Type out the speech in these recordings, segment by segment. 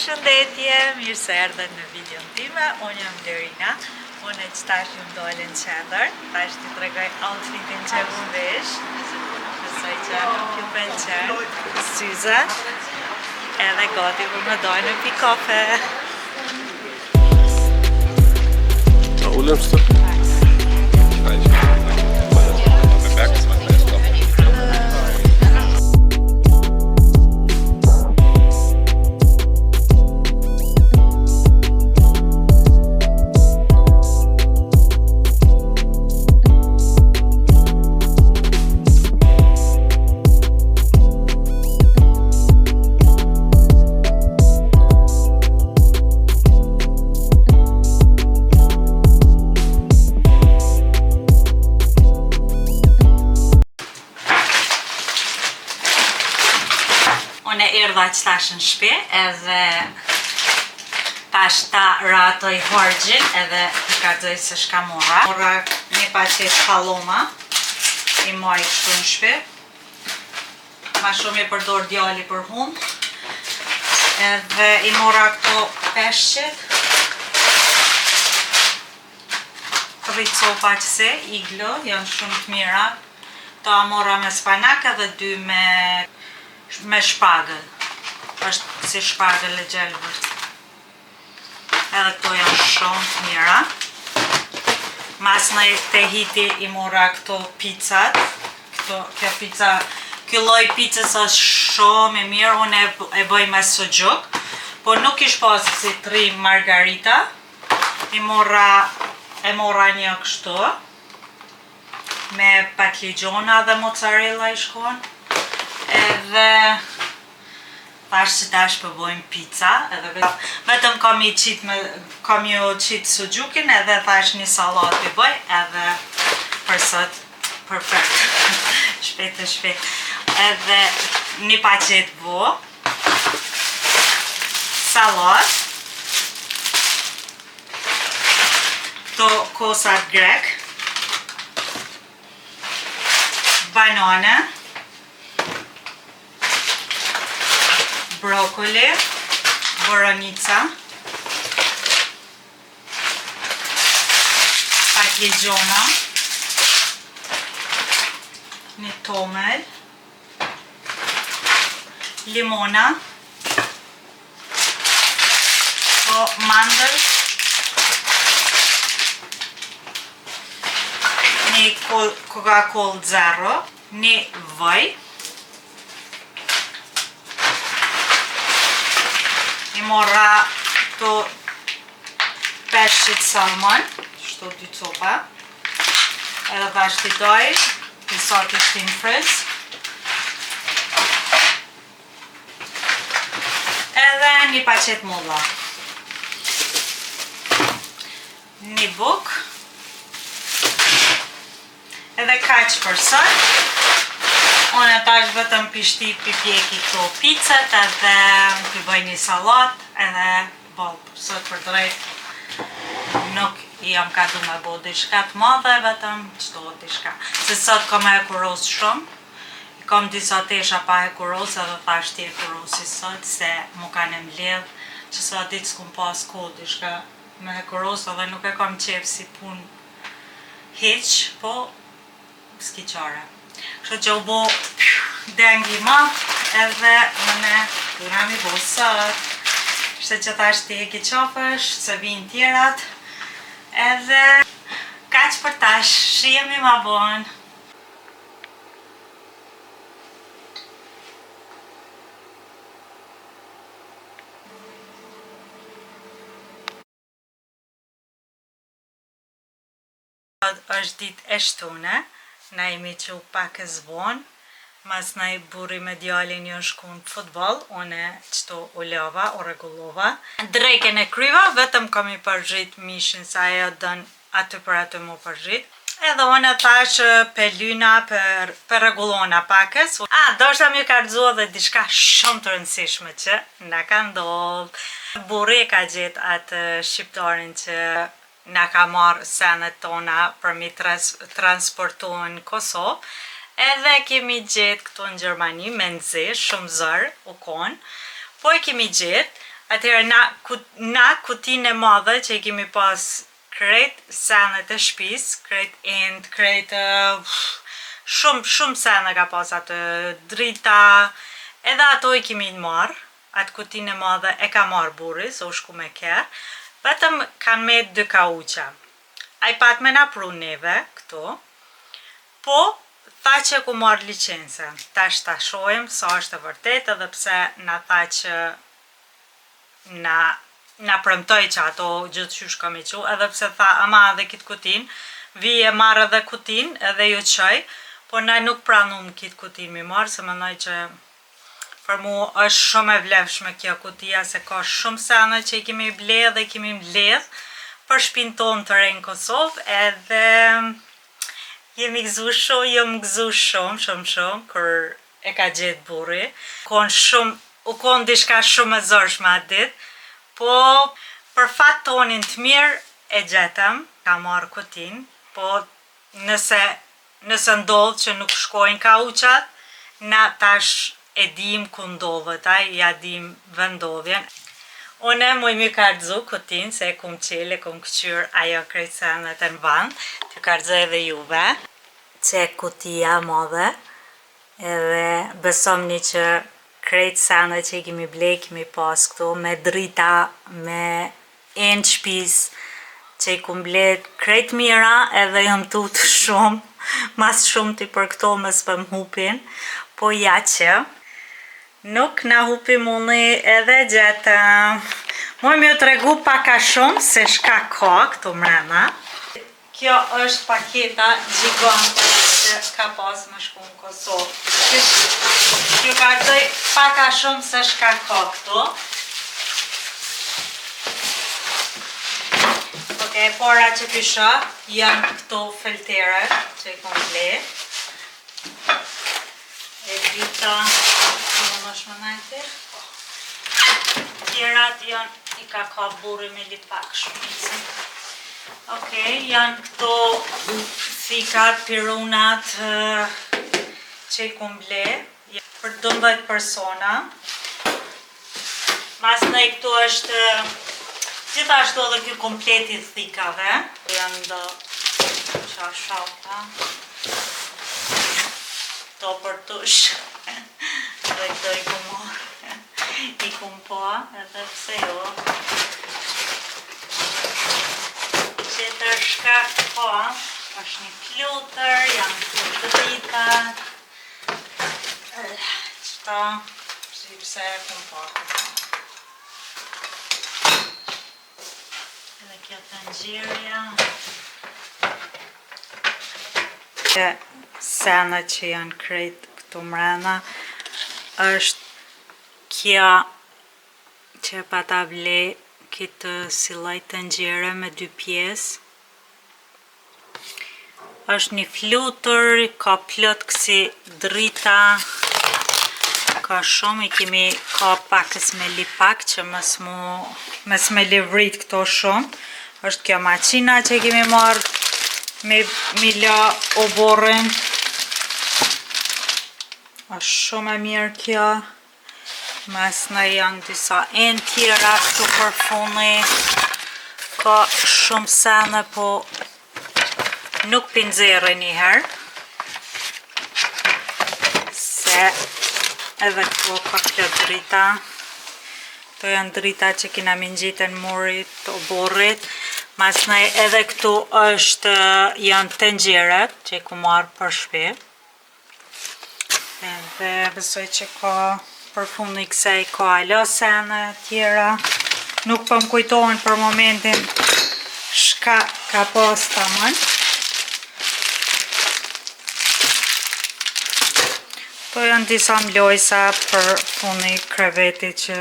Shëndetje, mirë se erdhët në videon time, unë jam Lerina, unë që tash ju mdojle në qendër, tash t'i tregoj outfitin që mu vesh, nësoj që nuk ju pëlqen, syze, edhe gati për më dojnë në pi kafe. Ullëm së të? Unë e erdha që tash në shpi, edhe tash ta ratoj hargjin, edhe i kadzoj se shka mora. Mora një paqet paloma, i moj kështu në shpi. Ma shumë i përdor djali për hum. Edhe i mora këto peshqit. Ricopa qëse, iglo, janë shumë të mira. Ta mora me spanak edhe dy me shpagël. Është si shpagël e gjelbërt. Edhe këto janë shumë të mira. Mas në te hiti i mora këto pizzat. Kjo pizza, kjo lloj pizzës është shumë i mirë. Unë e bëj me sujuk. Po nuk ish pasë si 3 margarita. E mora një kështu. Me patligjona dhe mozzarella i shkon. Edhe tash që tash përbojmë pizza, edhe vetëm kam ju qitë sujukin, edhe tash një salat i bëj, edhe për sot perfekt. Shpejt e shpejt. Edhe një paqet vo, salat, to kosat grek, banane, brokoli, boronica, patligjona, një tomel, limona, mandël, një Coca-Cola Zero, një vaj, i mora këto peshqit salmon, shto 2 copa, edhe tash t'i doj, pisat i shtin fryz, edhe një paqet molla, një buk, edhe kaq për sot. Unë tash vetëm pishti pjeki këto pizzat, edhe pi bëj një salat, edhe sot për drejt nuk jam ka du me bo dishka të madhe, vetëm qëto dishka. Se sot kam e kuros shumë, kam disa tesha pa e kuros, edhe tash ti e kurosi sot, se mu kanë mbledh, që sa ditë s'kum pas kohë dishka me e kuros, edhe nuk e kam qef si pun hiq, po s'ki qare. Kështu që u bo dengi ma, edhe mëne puna mi bo sot. Kështu që tash ti e ki qafësh, se vinë tjerat, edhe kaq për tash, shihemi ma bon. Është ditë e shtune. Na jemi që pak e zvon, mas na i burri me djalin një shku në futbol, une qëto u lava, u regullova. Drejken e kryva, vetëm kam i përgjit mishin, sa e dën aty për aty mu përgjit. Edhe une thash pelyna për regullona pakës. Doshta mi ka rëzua dhe diçka shumë të rëndësishme që na ka ndodh. Burri ka gjet atë shqiptarin që na ka marrë senet tona për mi transportu në Kosovë, edhe kemi gjetë këtu në Gjermani me nëzi, shumë zërë u konë, po e kemi gjetë Atëherë na kutinë e madhe që i kemi pas krejt senet e shtëpis, krejt end, krejt shumë sene ka pas atë, drita, edhe ato i kemi marrë, atë kutinë e madhe e ka marrë burri, se u shku me kerë, vetëm kanë me 2 kauqa. Ai pat me na pru neve këtu, po tha që ku marrë license. Tash ta shohim sa është e vërtet, edhe pse na tha që na premtoj që ato gjithçysh kam i qu, edhe pse tha ama edhe kitë kutin, vi e marrë edhe kutin, edhe ju qoj, po na nuk pranum kitë kutin mi marrë, se mendoj që për mu është shumë e vlefshme kjo kutia, se ka shumë sene që i kemi bledh dhe i kemi mbledh për shtëpinë tonë të re në Kosovë, edhe jemi gëzu shumë, kur e ka gjetë burri. U konë dishka shumë e zorshme atë ditë, po për fat tonin të mirë e gjetëm, ka marrë kutin, po nëse ndodhë që nuk shkojnë kauqat, na tash e dim ku ndodhet, ja dim vendodhjen. Une mu i mi kardzu kutin, se e kum qele, kum këqyr ajo krejt senet e në vand, të kardzu edhe juve, që e kutia madhe, edhe besomni që krejt senet që i kemi blej, kemi pas këtu, me drita, me enë shpis, që i kum blej krejt mira, edhe jëm tutë shumë, mas shumë t'i për këto më s'pëm hupin, po ja që nuk na hupi muni edhe gjetëm. Muj mi u të regu paka shumë se shka ka këtu mrena. Kjo është paketa gjigante që ka pas më shku në Kosovë. Kjo ka rëdoj paka shumë se shka ka këtu. Ok, pora që pisha janë këto filtere që i kom ble. E drita, në është më najti. Tjerat janë, i ka burri me lipak shumicin. Ok, janë këto thikat, pirunat që i kum ble, për 12 persona. Mas në i këtu është gjithashtu edhe kjo kompleti thikave. Janë do shauta. To për tush. Dhe këto i kum marrë. I kum po, edhe pse jo. Qetër shkak po, është një flutër, janë të drita. Qëta, si pse kum po. Edhe kjo të ngjirja. Sena që janë krejt këtu mrena, është kja që pata ble këtë si lloj tenxhere me 2 pjesë. Është një flutër, ka plot kësi drita, ka shumë, i kemi ka pakës me lipak që mes me livrit këto shumë. Është kjo maqina që i kemi marrë me la oborën. Është shumë e mirë kjo. Mas në janë disa enë tjera këtu për funi. Ka shumë sene, po nuk pinzere njëherë. Se edhe këtu ka kjo drita. Këto janë drita që kina mingjitën murit të oborrit. Mas në edhe këtu janë tenxheret që i ku marrë për shpi. Edhe besoj që ka për fundi kësaj ka alo sene tjera. Nuk po më kujtohen për momentin shka ka pas tamën. To janë disa mlojsa për fundi kreveti që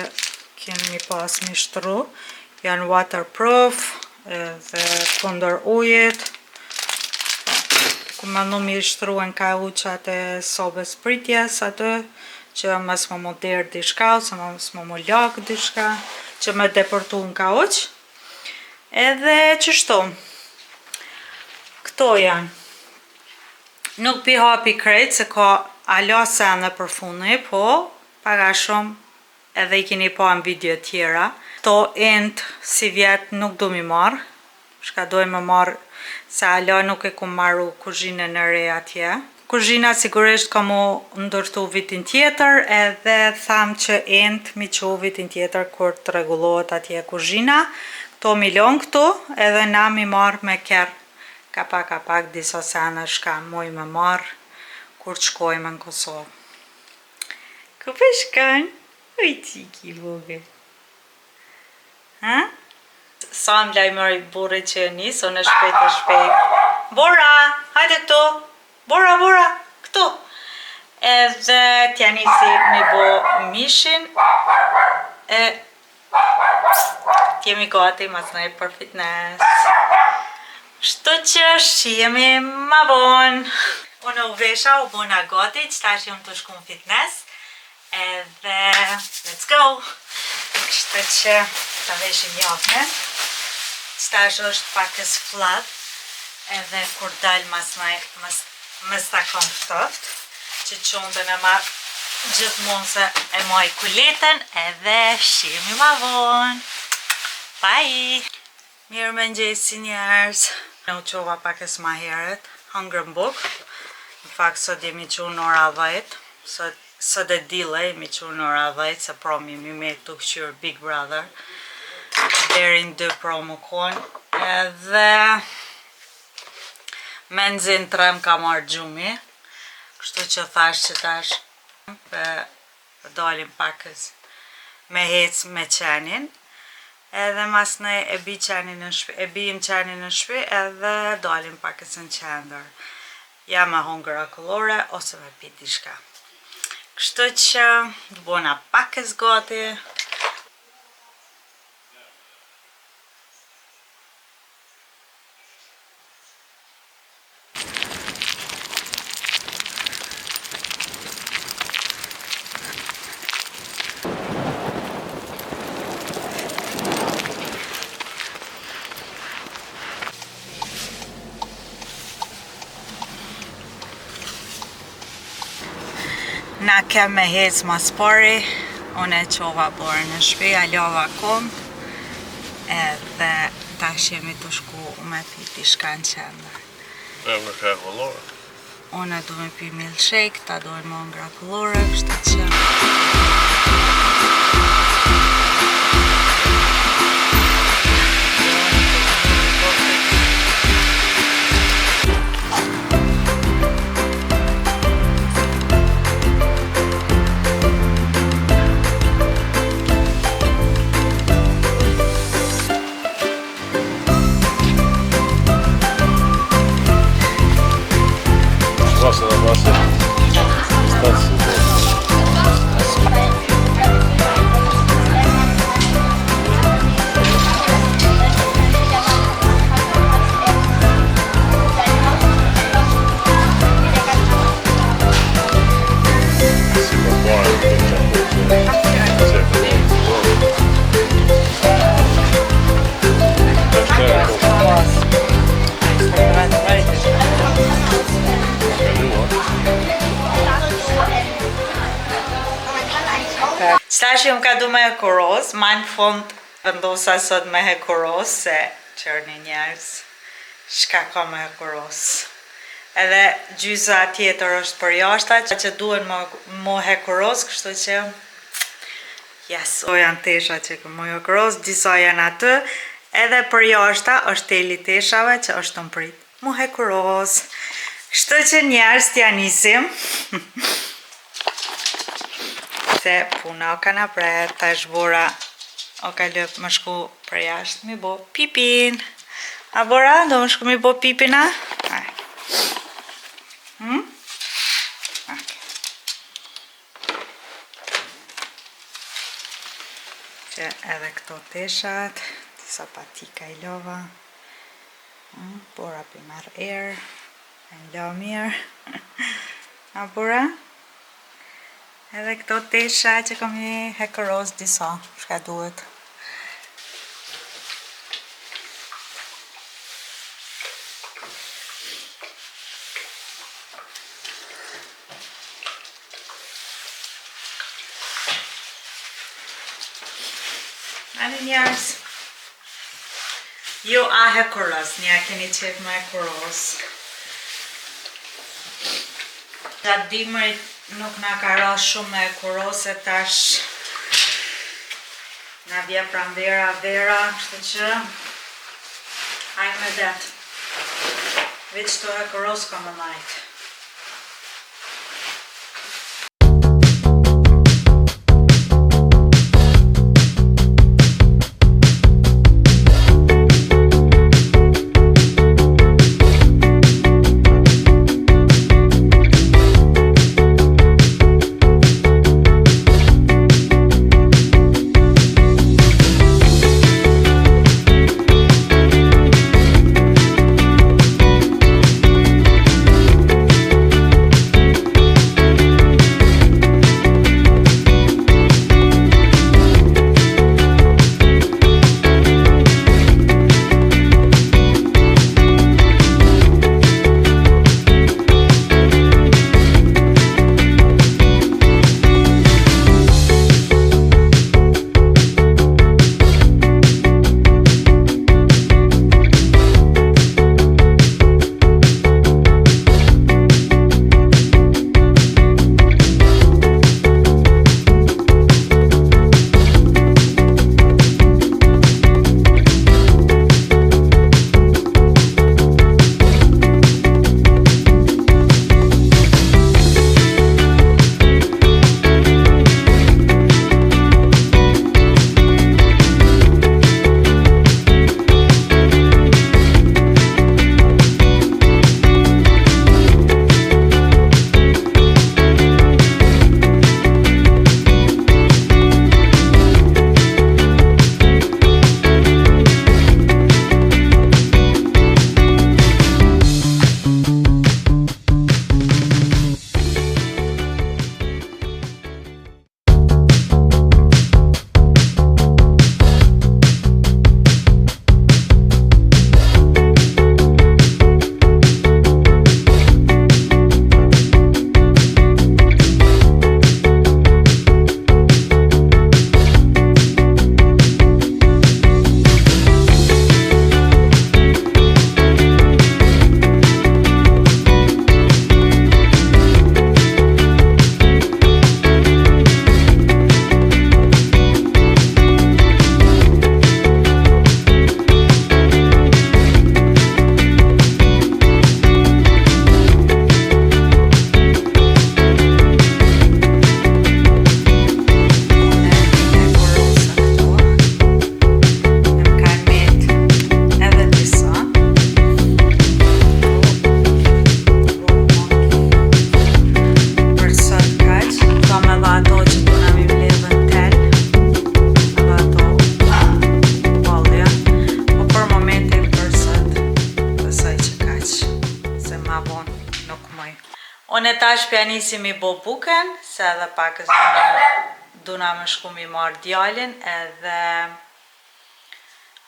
kemi pas mi shtru. Janë waterproof dhe kundër ujit. Ku më në mi shtruan ka uqat e sobës pritjes atë, që mës më më derë dishka, ose mës më lakë dishka, që më depërtu në ka uq. Edhe qështu, këto janë. Nuk pi hapi krejt, se ka alo sene për funi, po paga shumë edhe I keni pa në video tjera. To end si vjet nuk du mi marr, shka doj me marr se ala nuk e ku marru kuzhinën e re atje. Kuzhina sigurisht ka mu ndërtu vitin tjetër edhe tham që end mi qu vitin tjetër kur të rregullohet atje kuzhina. Këto milon këtu edhe na mi marr me kerr kapak disa sene shka muj me marr kur të shkojmë në Kosovë. Ku po shkon? Oj qiki vogël. Ha? Sa më lajmëri burri që e nis, unë shpejt. Bora, hajde këtu. Bora, këtu. Edhe t'ja nisi mi bo mishin. E t'jemi gati mas nej për fitness. Shtu që shihemi ma bon. Unë u vesha, u bona gati, që ta shihëm të shku në fitness. Edhe let's go. Kështu që ta veshim jakne. Qëtash është pakës flat. Edhe kur dal mas ta kom ftoft. Që qundën e marë gjithmonë se e moj kuletën. Edhe shihemi ma vonë. Bye! Mirë më ngjesi njerëz. Në u qova pakës ma heret. Hëngrën buk. Në fakt sot jemi qu në ora 10. Sot e dile jemi qu në ora 10. Se promi mi me të këshyrë Big Brother. Deri në 2 promo konë. Edhe me nëzin 3 më ka marrë gjumi. Kështu që thash që tash dalim pakës me hec me qenin. Edhe mas ne e bijim qenin në shpi edhe dalim pakës në qendër. Ja me hongër akullore ose me pi diçka. Kështu që të bona pakës gati. Na kem me hec mas pari, unë e qova borë në shpi, a lova kom, edhe tash jemi të shku me piti shka në qendër. E me ka kullore? Unë du me pi milkshake, ta dojnë më ngra kullore, kështu që... Basta. Qëtash ju më ka du me hekuros, ma në fund vendosa sot me hekuros, se qërni njerës, shka ka me hekuros. Edhe gjyza tjetër është për jashta, që duen më hekuros, kështu që... Yes, o janë tesha që më hekuros, disa janë atë, edhe për jashta është teli teshave që është të mprit. Më hekuros. Kështu që njerës t'ja nisim. Se puna o ka na pret, ta shbora o ka lëp më shku për jashtë mi bo pipin. A Bora, do më shku mi bo pipin a? Që edhe këto teshat, disa patika I lova. Bora pi marr erë, e lo mirë. A Bora? Edhe këto tesha që kam I hekuros disa, shka duhet. Tani njerës, ju ahe kuros, nja keni qef me kuros. Gjatë dimërit nuk na ka ras shumë me kuros e tash na vje pranvera vera, kështë që hajme me det. Veç të e kuros ka më najtë. Unë e tash pja nisim i bo buken, se edhe pakës duna më shku mi marrë djallin, edhe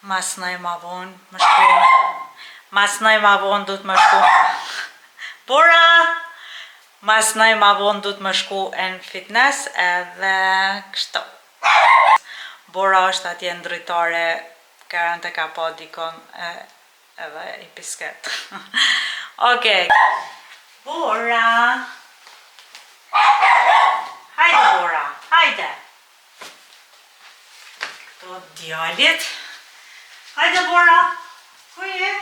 mas nëj ma vonë du të më shku Bora! Mas nëj ma vonë du të më shku në fitness, edhe kështu. Bora është atje ndrytare, kërën të ka pa dikon edhe i pisket. Okej. Bora! Hajde Bora, hajde! Këto djallit. Hajde Bora! Ku je?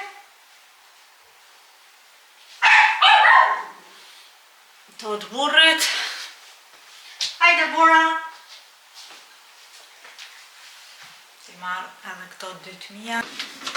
Këto të burrit. Hajde Bora! Si marrë edhe këto 2.000.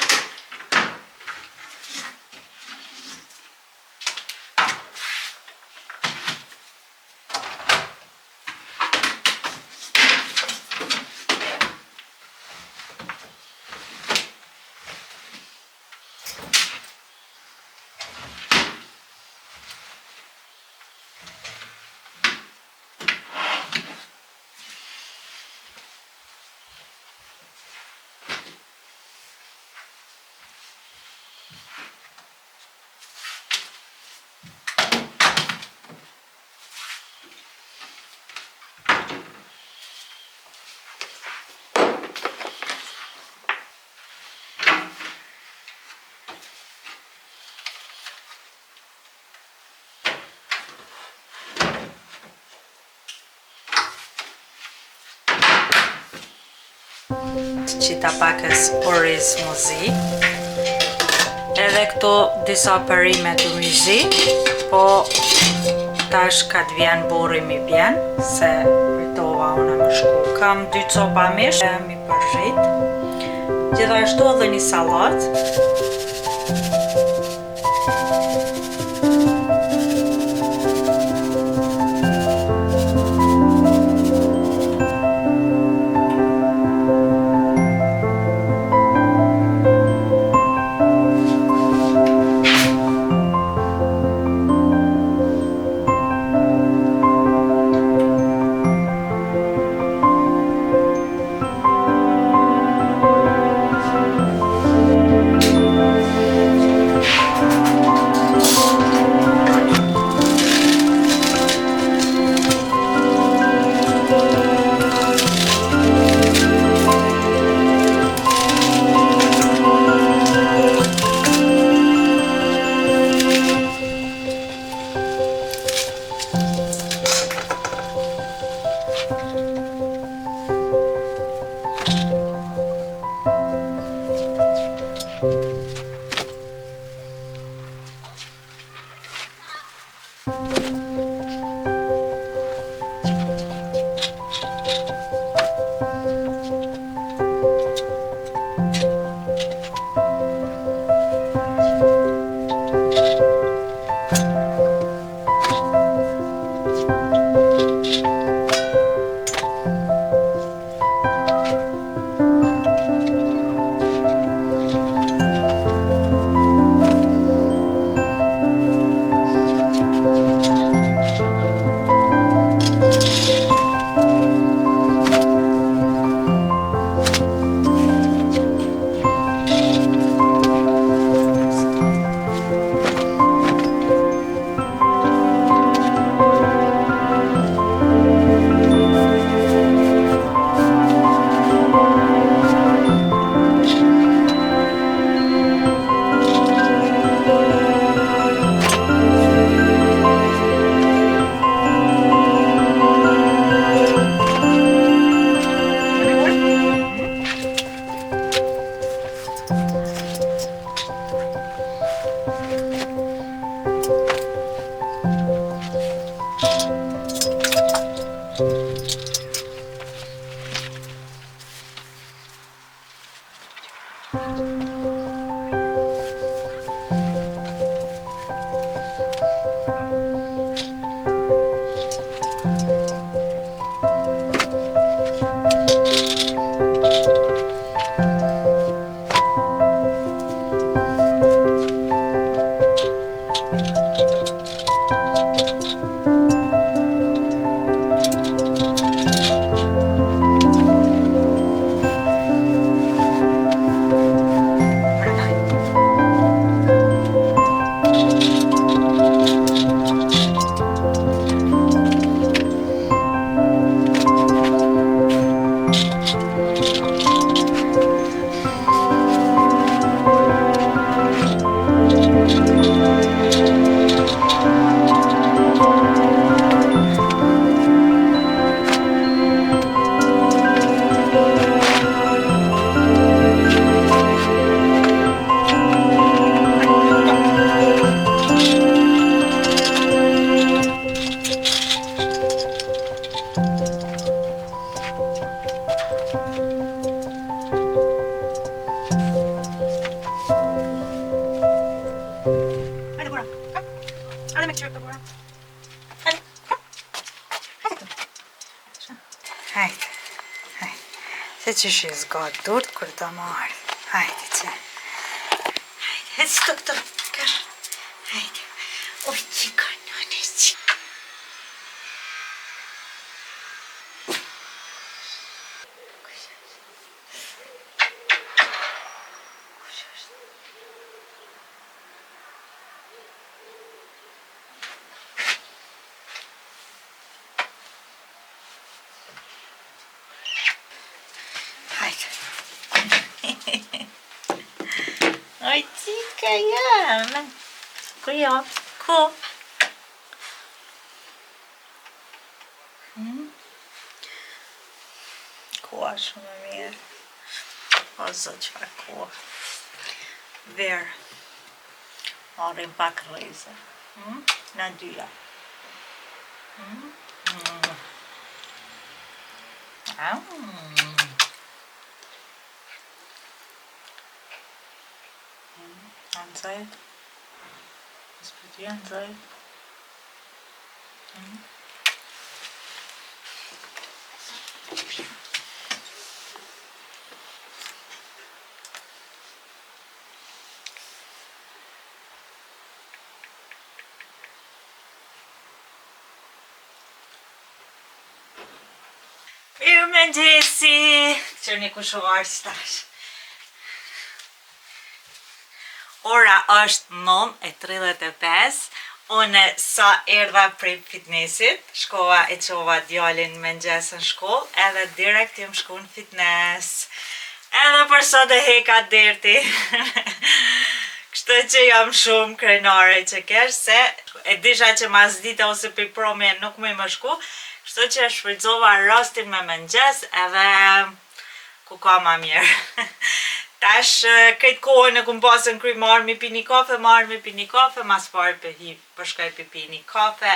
qita pakës oriz muzi. Edhe këto disa përime të myzi, po tash ka të vjen burri mi bjen, se pritova unë më shku. Kam 2 copa mish, mi përshit. Gjithashtu edhe një salat. Hajde, hajde. Se që shi zgatë durt kër të marrë. Hajde që. Hajde, hajde së të këto. Hajde. Oj, që ka nëne që. Oj, qika jam. Ku jo? Ku? Ku a shumë mirë. O zot, çfarë kohë. Verë. Marrim pak rrezë. Na dyja. Anzaj. Spytje anzaj. Mirëmëngjesi. Qërni kush u ardh tash. Ora është 9:35. Unë sa erdha prej fitnessit, shkova e qova djalin mëngjes në shkollë, edhe direkt jam shku në fitness. Edhe për sot e heka derti. Kështu që jam shumë krenare që kesh, se e disha që mas dite ose për promje nuk më i më shku, kështu që shfrytëzova rastin me mëngjes edhe ku ka ma mirë. Tash këtë kohën e kum pasën kry marrë mi pi një kafe, mas parë për shkoj pi një kafe.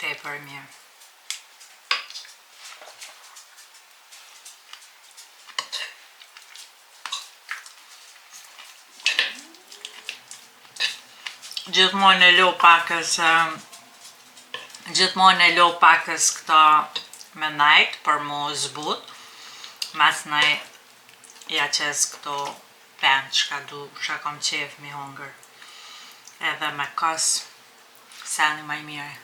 Tepër mirë. Gjithmonë e lo pakës këta me najt për mu zbut. Mas naj ja qes këto pen shka kom qef mi hongër. Edhe me kos seni maj mire.